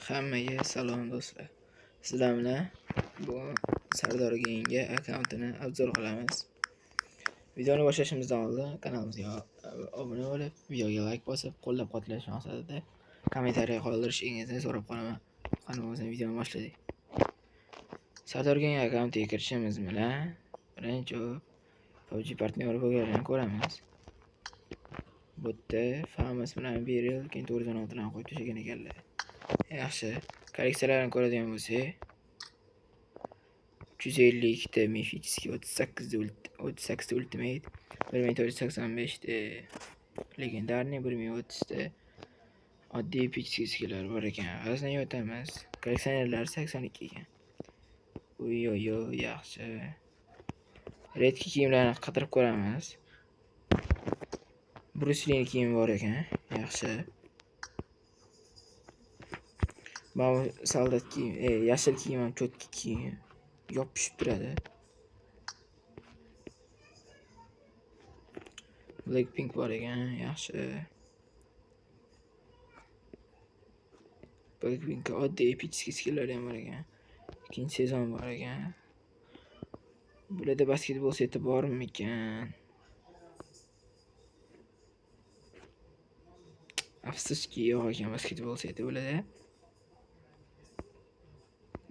Hammaga salom do'stlar. Sizlar bilan bu Sardor Gaming'ga akkauntini obzor qilamiz. Videoni boshlashimizdan oldin kanalimizga obuna bo'lib, videoga like bosib, qo'llab-quvvatlash maqsadida kommentariya qoldirishingizni so'rab qolaman. Qani bo'lsa videoni boshladik. Sardor Gaming akkauntiga kirishimiz bilan birinchi PUBG partneri bo'lganini ko'ramiz. Bu yerda Famous bilan Beryl keyin 416 dan qo'yib tashlagan ekanlar. Yaxshi. Kolleksiyalarni ko'radigan bo'lsak, 352 ta mifический, 38 ta ultimate, 1485 ta legendarniy, 1030 ta oddiy epический skilllar bor ekan. G'azni o'tamiz. Kolleksionerlar 82 ekan. Oy, yaxshi. Redki kiyimlarni qidirib ko'ramiz. Bruce Lee kiyimi bor ekan. Yaxshi. Mana soldat kiyim, yashil kiyim ham cho'tki kiyim. Yopishib turadi. Blackpink bor ekan, yaxshi. Blackpink oddiy epический skilllar ham bor ekan. Ikkinchi sezon bor ekan. Bularda basketbol seti bormi ekan? Afsuski yo'q ekan basketbol seti bularda.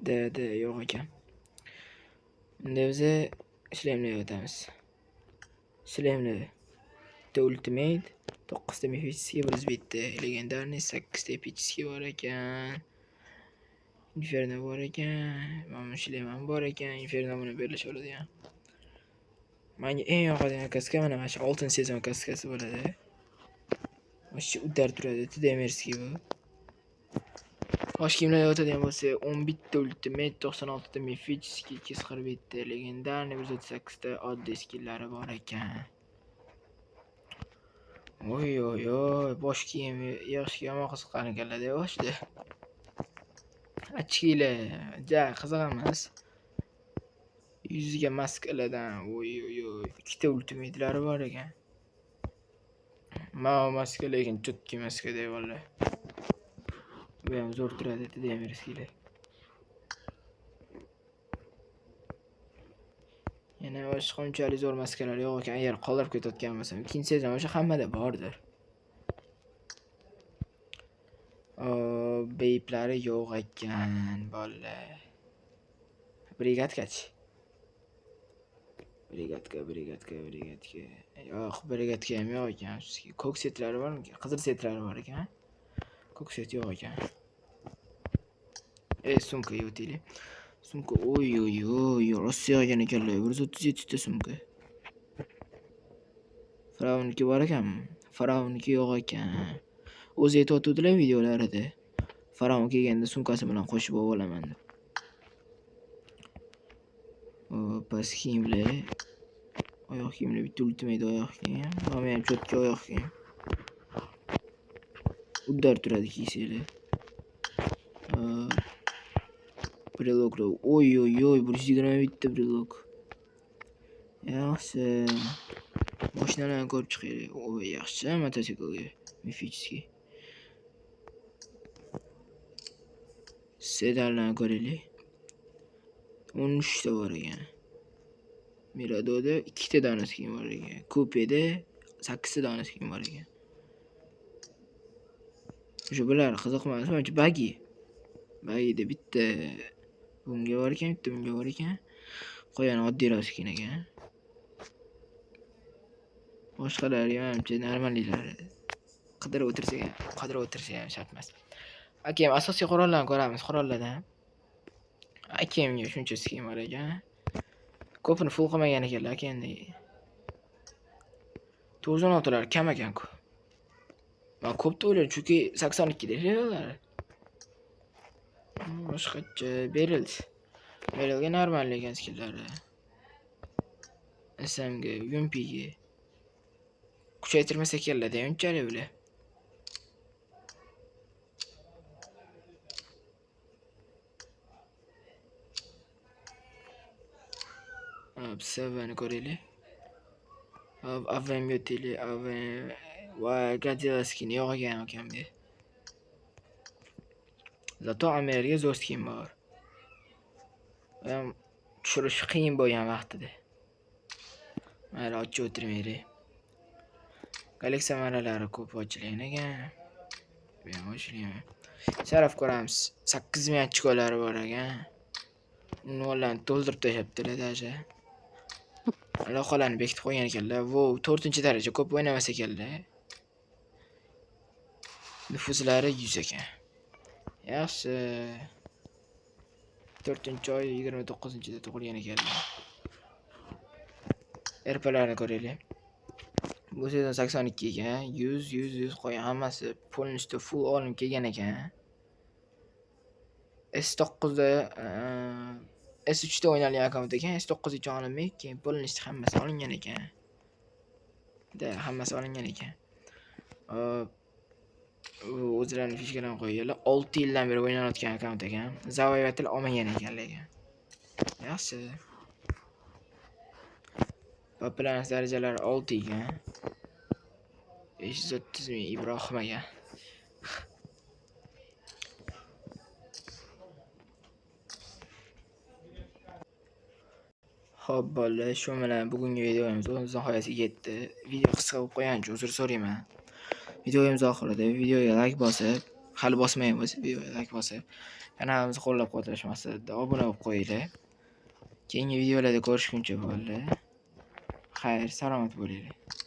Da yo'q ekan. Endi biz shlemlarga o'tamiz. Shlemlar Ultimate 9 ta mifический, 101 ta legendarniy, 8 ta epический bor ekan. Inferno bor ekan. Mana shlem ham bor ekan. Inferno bilan berilish bo'ladigan. Menga eng yoqadigan kaska mana shu 6-sezon kaskasi bo'ladi. Oshchi udar turadi, Tdemerskiy bu. Bosh kiyimlarga o'tadigan bo'lsa, 11 ta ultimate, 96 ta mifический, 241 ta legendarniy, 138 ta oddiy skillari bor ekan. Oy, bosh kiyim yaxshi yomon qiziqqan ekanlar-da boshda. Achkilar, ja qiziq emas. Yuziga maskalardan, oy, ikkita ultimate'lari bor ekan. Ma maska lekin cho'tki maska deb vallahi. Bu ham zo'r turadi Tdemerskiylar. Yana boshqa unchalik zo'r maskalar yo'q ekan. Agar qoldirib ketayotgan bo'lsam, ikkinchi sezon o'sha hammada bordir. Beyplari yo'q ekan, bolalar. Brigadkachi. Brigadka. Yo'q, brigadka ham yo'q ekan. Ko'k setlari bormi? Qizil setlari bor ekan. Ko'k set yo'q ekan. Sumka yo'tili. Sumka oy, Rossiya olgan ekanlar. 137 ta sumka. Faraonniki bor ekan. Faraonniki yo'q ekan. O'zi aytib videolarida. Faravon kelganda sumkasi bilan qo'shib olaman deb. Pas kiyimlar. Oyoq kiyimlar bitta ultimate oyoq kiyim. Mana ham cho'tki oyoq kiyim. Uddar turadi kiysanglar. Briloklar. Oy, 121 ta brilok. Yaxshi. Mashinalarni ko'rib chiqaylik. Oy, yaxshi mototsiklga. Mifический. Sedanlarni ko'raylik. 13 ta bor ekan. Miradoda 2 ta dona skin bor ekan. Kupeda 8 ta dona skin bor ekan. Shu bular qiziqmas, menimcha bagi. Bagida bitta bunga bor ekan, bitta bunga bor ekan. Qo'yani oddiyroq skin ekan. Boshqalari ham menimcha normalliklar. Qidirib o'tirsa ham shart emas. Akam asosiy qurollarni ko'ramiz, qurollardan. Akamga shuncha skin bor ekan. Ko'pini full qilmagan ekanlar akanda. 916 lar kam ekan-ku. Men ko'p o'yladim, chunki 82 deydilar. Boshqacha Berilga normal ekan skillari. SMG, Yumpiga. Kuchaytirmasa ekanlar-da, unchalik bular. Sevani ko'raylik. Avem yotili, va Godzilla skin yo'q ekan akamga. Zato Amerga Zo'skin bor. Ham tushirish qiyin bo'lgan vaqtida. Mayli ochib o'tirmaylik. Kolleksiya marralari ko'p ochilgan ekan. Bu ham ochilgan. Sharaf ko'ramiz. 8000 ochkolari bor ekan. Nollarni to'ldirib tashlabdilar даже. Aloqalarni bekitib qo'ygan ekanlar. Wow, 4-daraja ko'p o'ynamas ekanlar. Nüfuzlari 100 ekan. Yaxshi. 4-oy 29-da tug'ilgan ekanlar. RP'larni ko'raylik. Bu sezon 82 ekan. 100 qo'ygan hammasi полностью full olinib kelgan ekan. S9da S3da o'ynalgan akkaunt ekan. S9 uchun olinmay, keyin полностью hammasi olingan ekan. Hammasi olingan ekan. O'zlarining fishkalarini qo'yganlar. 6 yildan beri o'ynayotgan akkaunt ekan. Zavoyatil olmagan ekan lekin. Yaxshi. Populyarlik darajalari 6 ekan. 530 ming Ibrohim ekan. Xo'p, bo'ldi. Shu bilan bugungi videomiz o'z nihoyasiga yetdi. Video qisqa bo'lib qo'yganicha uzr so'rayman. Videomiz oxirida videoga like bosib, hali bosmagan bo'lsa videoga like bosib, kanalimizni qo'llab-quvvatlash maqsadida obuna bo'lib qo'yinglar. Keyingi videolarda ko'rishguncha bo'ldi. Xayr, salomat bo'linglar.